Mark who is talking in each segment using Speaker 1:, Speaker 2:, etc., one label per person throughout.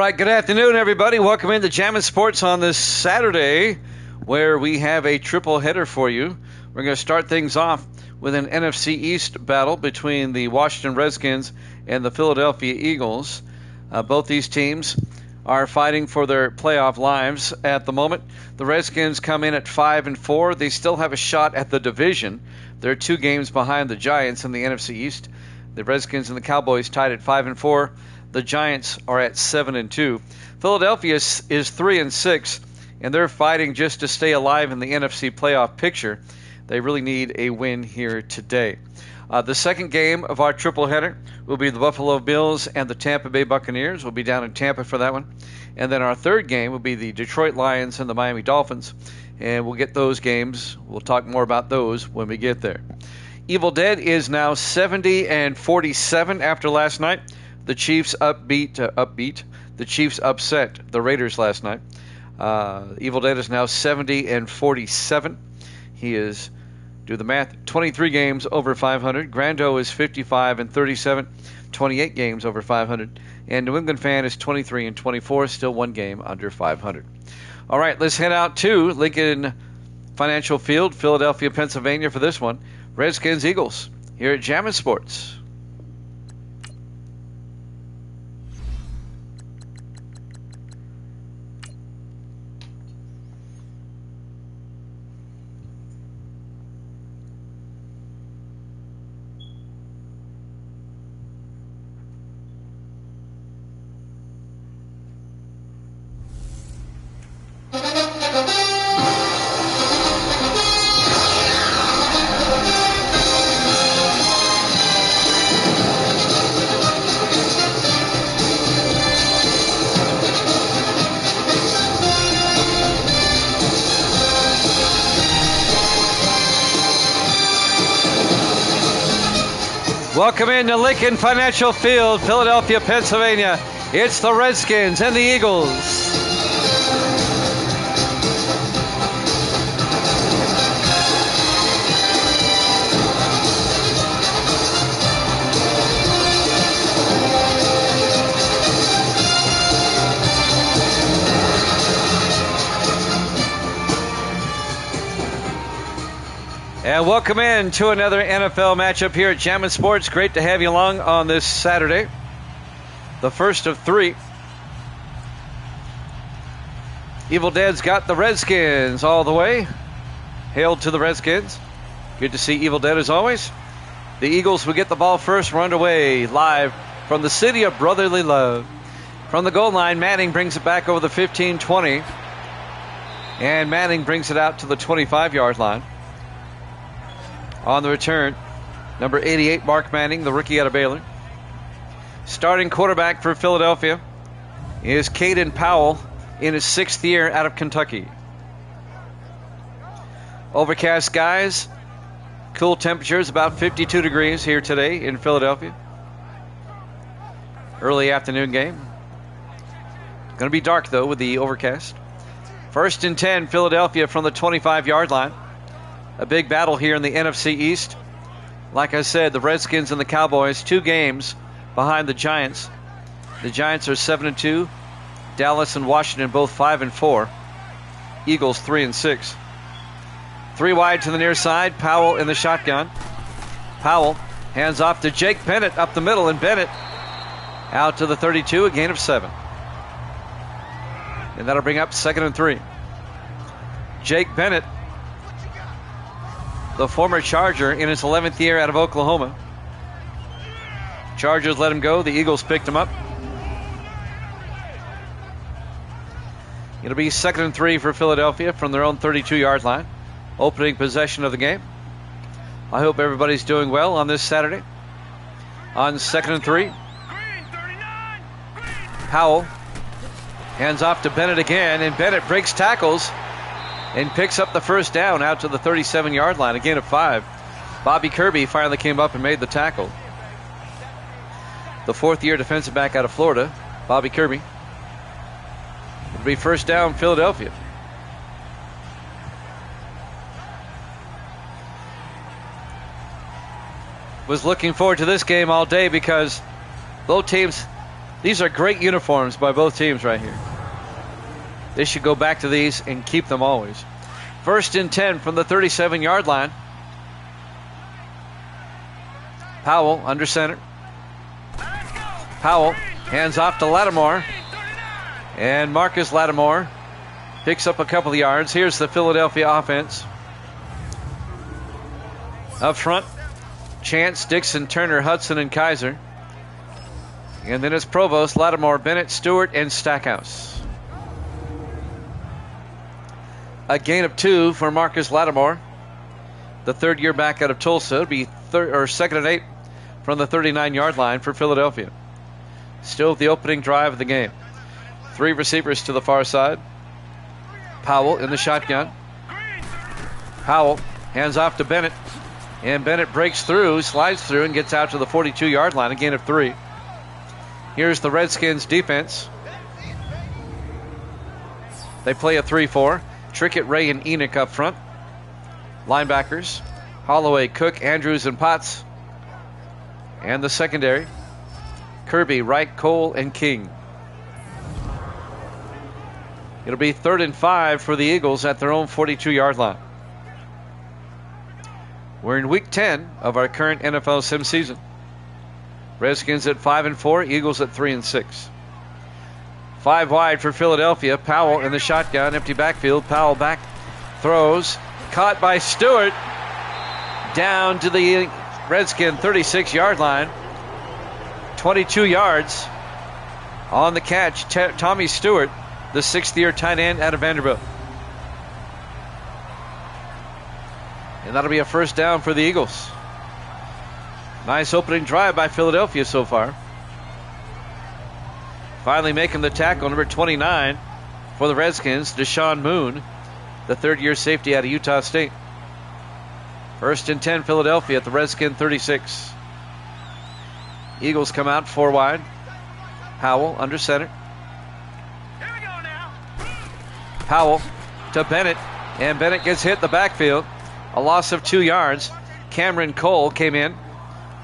Speaker 1: right, good afternoon, everybody. Welcome into Jammin' Sports on this Saturday, where we have a triple header for you. We're going to start things off with an NFC East battle between the Washington Redskins and the Philadelphia Eagles. Both these teams are fighting for their playoff lives at the moment. The Redskins come in at 5-4. They still have a shot at the division. They're 2 games behind the Giants in the NFC East. The Redskins and the Cowboys tied at 5-4. The Giants are at 7-2. Philadelphia is 3-6, and they're fighting just to stay alive in the NFC playoff picture. They really need a win here today. The second game of our triple header will be the Buffalo Bills and the Tampa Bay Buccaneers. We'll be down in Tampa for that one. And then our third game will be the Detroit Lions and the Miami Dolphins. And we'll get those games. We'll talk more about those when we get there. Evil Dead is now 70-47 after last night. The Chiefs The Chiefs upset the Raiders last night. Evil Dead is now 70-47. He is, do the math, 23 games over 500. Grando is 55-37, 28 games over 500. And New England Fan is 23-24, still 1 game under 500. All right, let's head out to Lincoln Financial Field, Philadelphia, Pennsylvania for this one. Redskins Eagles here at Jammin' Sports. Welcome into Lincoln Financial Field, Philadelphia, Pennsylvania. It's the Redskins and the Eagles. And welcome in to another NFL matchup here at Jammin' Sports. Great to have you along on this Saturday, the first of 3. Evil Dead's got the Redskins all the way. Hail to the Redskins. Good to see Evil Dead as always. The Eagles will get the ball first. We're underway live from the city of brotherly love. From the goal line, Manning brings it back over the 15-20. And Manning brings it out to the 25-yard line. On the return, number 88, Mark Manning, the rookie out of Baylor. Starting quarterback for Philadelphia is Caden Powell in his 6th year out of Kentucky. Overcast skies, cool temperatures, about 52 degrees here today in Philadelphia. Early afternoon game. Going to be dark, though, with the overcast. 1st and 10, Philadelphia from the 25-yard line. A big battle here in the NFC East. Like I said, the Redskins and the Cowboys, 2 games behind the Giants. The Giants are 7-2. Dallas and Washington both 5-4. Eagles 3-6. 3 wide to the near side. Powell in the shotgun. Powell hands off to Jake Bennett up the middle, and Bennett out to the 32, a gain of 7. And that'll bring up 2nd and 3. Jake Bennett, the former Charger in his 11th year out of Oklahoma. Chargers let him go. The Eagles picked him up. It'll be 2nd and 3 for Philadelphia from their own 32-yard line. Opening possession of the game. I hope everybody's doing well on this Saturday. On 2nd and 3. Powell hands off to Bennett again, and Bennett breaks tackles and picks up the first down out to the 37-yard line, a gain of 5. Bobby Kirby finally came up and made the tackle. The 4th-year defensive back out of Florida, Bobby Kirby. It'll be first down, Philadelphia. Was looking forward to this game all day because both teams These are great uniforms by both teams right here. They should go back to these and keep them always. 1st and 10 from the 37-yard line. Powell under center. Powell hands off to Lattimore. And Marcus Lattimore picks up a couple of yards. Here's the Philadelphia offense. Up front, Chance, Dixon, Turner, Hudson, and Kaiser. And then it's Provost, Lattimore, Bennett, Stewart, and Stackhouse. A gain of 2 for Marcus Lattimore, the third-year back out of Tulsa. It'll be 2nd and 8 from the 39-yard line for Philadelphia. Still the opening drive of the game. 3 receivers to the far side. Powell in the shotgun. Powell hands off to Bennett. And Bennett breaks through, slides through, and gets out to the 42-yard line, a gain of 3. Here's the Redskins defense. They play a 3-4. Trickett, Ray, and Enoch up front. Linebackers, Holloway, Cook, Andrews, and Potts. And the secondary, Kirby, Wright, Cole, and King. It'll be 3rd and 5 for the Eagles at their own 42-yard line. We're in week 10 of our current NFL sim season. Redskins at 5-4, Eagles at 3-6. 5 wide for Philadelphia. Powell in the shotgun, empty backfield. Powell back, throws, caught by Stewart, down to the Redskin 36-yard line. 22 yards on the catch. Tommy Stewart, the 6th-year tight end out of Vanderbilt. And that'll be a first down for the Eagles. Nice opening drive by Philadelphia so far. Finally making the tackle, number 29 for the Redskins, Deshaun Moon, the 3rd-year safety out of Utah State. 1st and 10, Philadelphia at the Redskin 36. Eagles come out 4 wide. Powell under center.
Speaker 2: Here we go now.
Speaker 1: Powell to Bennett, and Bennett gets hit in the backfield. A loss of 2 yards. Cameron Cole came in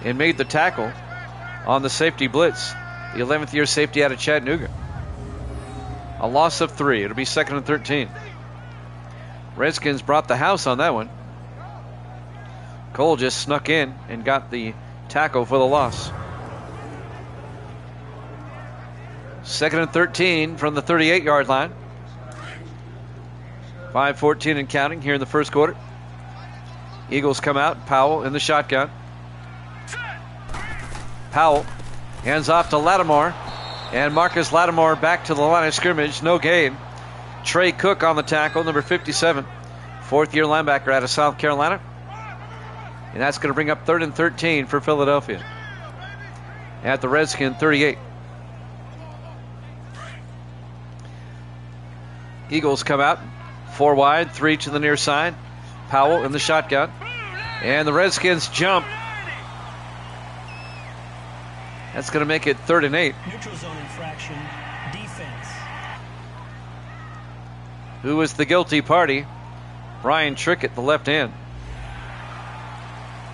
Speaker 1: and made the tackle on the safety blitz. The 11th-year safety out of Chattanooga. A loss of 3. It'll be 2nd and 13. Redskins brought the house on that one. Cole just snuck in and got the tackle for the loss. 2nd and 13 from the 38-yard line. 5:14 and counting here in the first quarter. Eagles come out. Powell in the shotgun. Powell hands off to Lattimore, and Marcus Lattimore back to the line of scrimmage. No gain. Trey Cook on the tackle, number 57, 4th-year linebacker out of South Carolina. And that's going to bring up 3rd and 13 for Philadelphia at the Redskin 38. Eagles come out 4 wide, 3 to the near side. Powell in the shotgun, and the Redskins jump. That's going to make it 3rd and 8.
Speaker 2: Neutral zone infraction, defense.
Speaker 1: Who is the guilty party? Brian Trickett, the left end.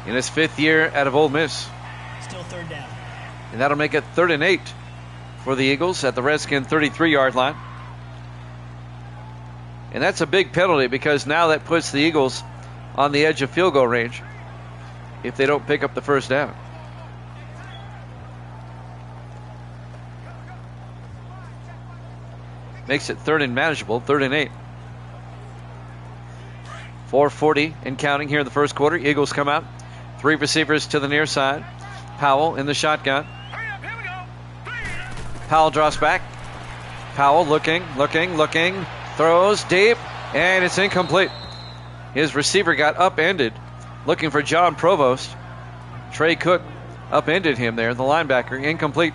Speaker 1: In his 5th year out of Ole Miss.
Speaker 2: Still 3rd down.
Speaker 1: And that'll make it 3rd and 8 for the Eagles at the Redskin 33-yard line. And that's a big penalty because now that puts the Eagles on the edge of field goal range if they don't pick up the first down. Makes it 3rd and manageable, 3rd and 8. 4:40 and counting here in the first quarter. Eagles come out. 3 receivers to the near side. Powell in the shotgun.
Speaker 2: Hurry up, here we go.
Speaker 1: Powell draws back. Powell looking. Throws deep, and it's incomplete. His receiver got upended, looking for John Provost. Trey Cook upended him there, the linebacker. Incomplete.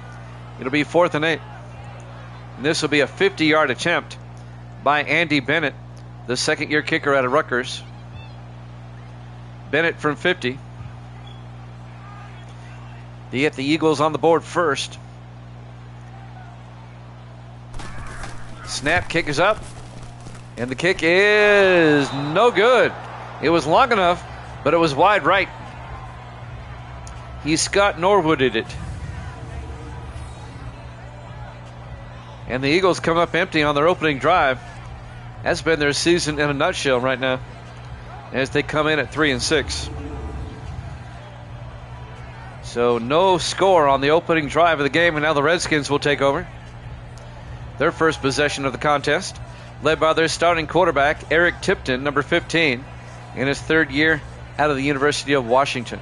Speaker 1: It'll be 4th and 8. And this will be a 50-yard attempt by Andy Bennett, the 2nd-year kicker out of Rutgers. Bennett from 50. They get the Eagles on the board first. Snap, kick is up. And the kick is no good. It was long enough, but it was wide right. He Scott Norwooded it. And the Eagles come up empty on their opening drive. That's been their season in a nutshell right now, as they come in at 3-6. So no score on the opening drive of the game, and now the Redskins will take over their first possession of the contest, led by their starting quarterback, Eric Tipton, number 15, in his third year out of the University of Washington.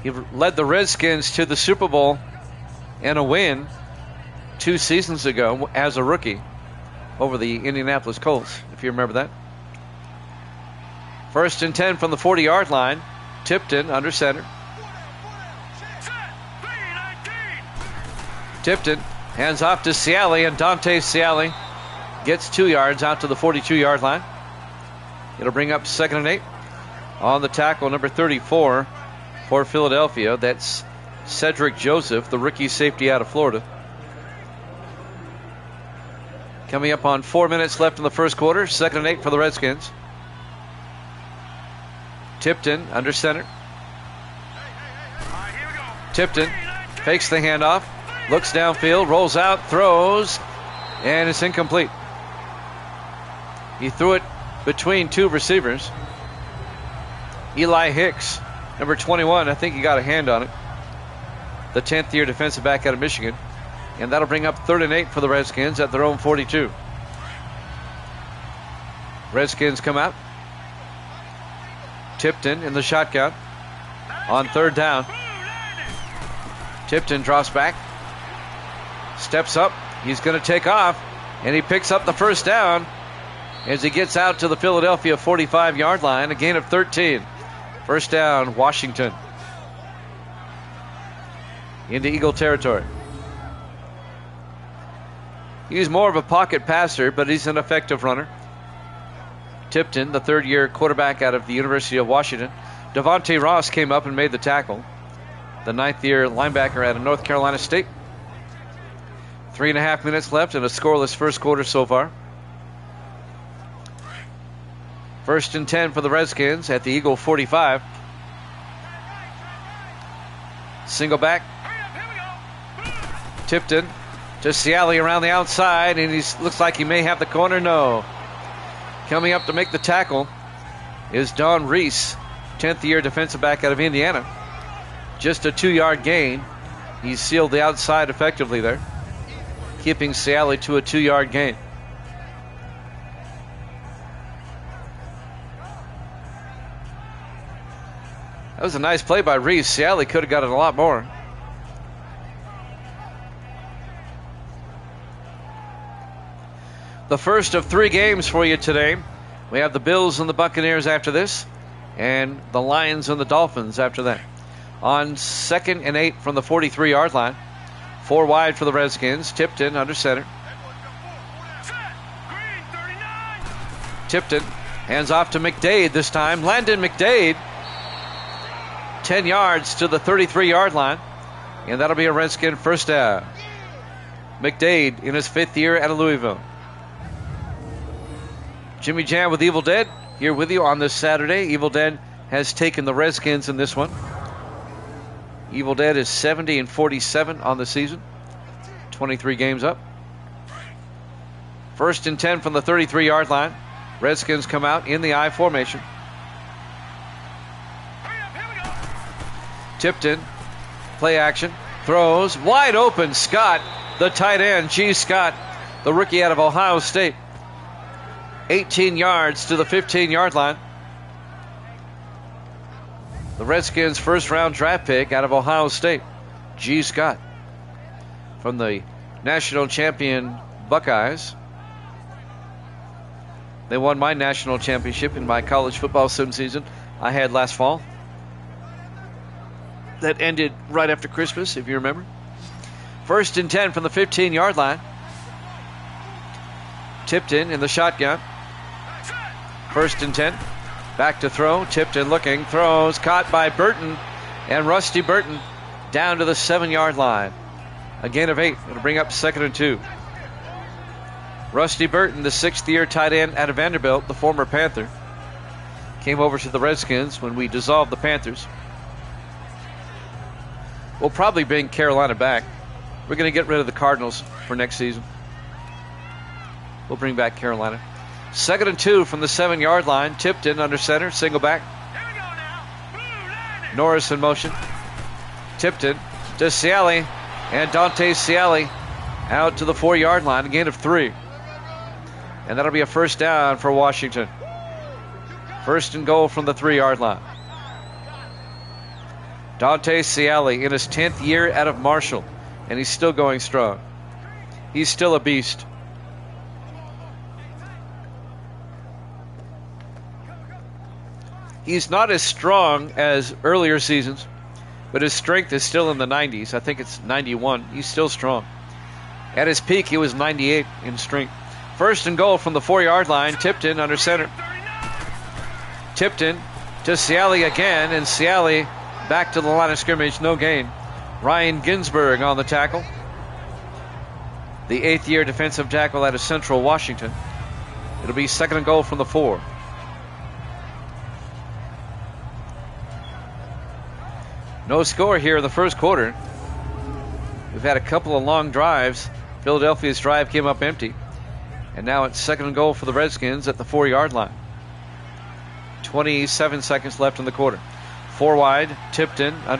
Speaker 1: He led the Redskins to the Super Bowl and a win 2 seasons ago as a rookie over the Indianapolis Colts, if you remember that. 1st and 10 from the 40-yard line. Tipton under center. Tipton hands off to Ciali, and Dante Ciali gets 2 yards out to the 42-yard line. It'll bring up 2nd and 8. On the tackle, number 34 for Philadelphia. That's Cedric Joseph, the rookie safety out of Florida. Coming up on 4 minutes left in the first quarter. 2nd and 8 for the Redskins. Tipton under center. Tipton fakes the handoff, looks downfield, rolls out, throws, and it's incomplete. He threw it between 2 receivers. Eli Hicks, number 21, I think he got a hand on it. The 10th year defensive back out of Michigan. And that'll bring up 3rd and 8 for the Redskins at their own 42. Redskins come out. Tipton in the shotgun on 3rd down. Tipton drops back, steps up, he's going to take off, and he picks up the 1st down as he gets out to the Philadelphia 45-yard line, a gain of 13. 1st down, Washington. Into Eagle territory. He's more of a pocket passer, but he's an effective runner. Tipton, the 3rd-year quarterback out of the University of Washington. Devontae Ross came up and made the tackle. The 9th-year linebacker out of North Carolina State. 3.5 minutes left in a scoreless first quarter so far. 1st and 10 for the Redskins at the Eagle 45. Single back. Tipton to Ciali around the outside, and he looks like he may have the corner. No. Coming up to make the tackle is Don Reese, 10th-year defensive back out of Indiana. Just a 2-yard gain. He sealed the outside effectively there, keeping Ciali to a 2-yard gain. That was a nice play by Reese. Ciali could have got it a lot more. The first of 3 games for you today. We have the Bills and the Buccaneers after this, and the Lions and the Dolphins after that. On 2nd and 8 from the 43-yard line. 4 wide for the Redskins. Tipton under center. Tipton hands off to McDade this time. Landon McDade, 10 yards to the 33-yard line, and that'll be a Redskin 1st down. McDade in his 5th year out of Louisville. Jimmy Jam with Evil Dead here with you on this Saturday. Evil Dead has taken the Redskins in this one. Evil Dead is 70-47 on the season. 23 games up. 1st and 10 from the 33-yard line. Redskins come out in the I formation. Tipton, play action, throws, wide open. Scott, the tight end, G. Scott, the rookie out of Ohio State. 18 yards to the 15-yard line. The Redskins' 1st-round draft pick out of Ohio State, G. Scott, from the national champion Buckeyes. They won my national championship in my college football sim season I had last fall. That ended right after Christmas, if you remember. 1st and 10 from the 15-yard line. Tipton in the shotgun. 1st and 10. Back to throw. Tipton looking. Throws. Caught by Burton. And Rusty Burton down to the 7-yard line. A gain of 8. It'll bring up 2nd and 2. Rusty Burton, the 6th-year tight end out of Vanderbilt, the former Panther, came over to the Redskins when we dissolved the Panthers. We'll probably bring Carolina back. We're going to get rid of the Cardinals for next season. We'll bring back Carolina. 2nd and 2 from the 7-yard line. Tipped in under center. Single back.
Speaker 2: Here we go now. Blue landing.
Speaker 1: Norris in motion. Tipped in to Ciali. And Dante Ciali out to the 4-yard line. A gain of 3. And that'll be a first down for Washington. 1st and goal from the 3-yard line. Dante Ciali in his 10th year out of Marshall. And he's still going strong. He's still a beast. He's not as strong as earlier seasons, but his strength is still in the 90s. I think it's 91. He's still strong. At his peak, he was 98 in strength. 1st and goal from the 4-yard line. Tipped in under center. Tipped in to Ciali again, and Ciali back to the line of scrimmage. No gain. Ryan Ginsberg on the tackle. The 8th-year defensive tackle out of Central Washington. It'll be 2nd and goal from the 4. No score here in the first quarter. We've had a couple of long drives. Philadelphia's drive came up empty. And now it's 2nd and goal for the Redskins at the 4-yard line. 27 seconds left in the quarter. 4 wide, tipped in, under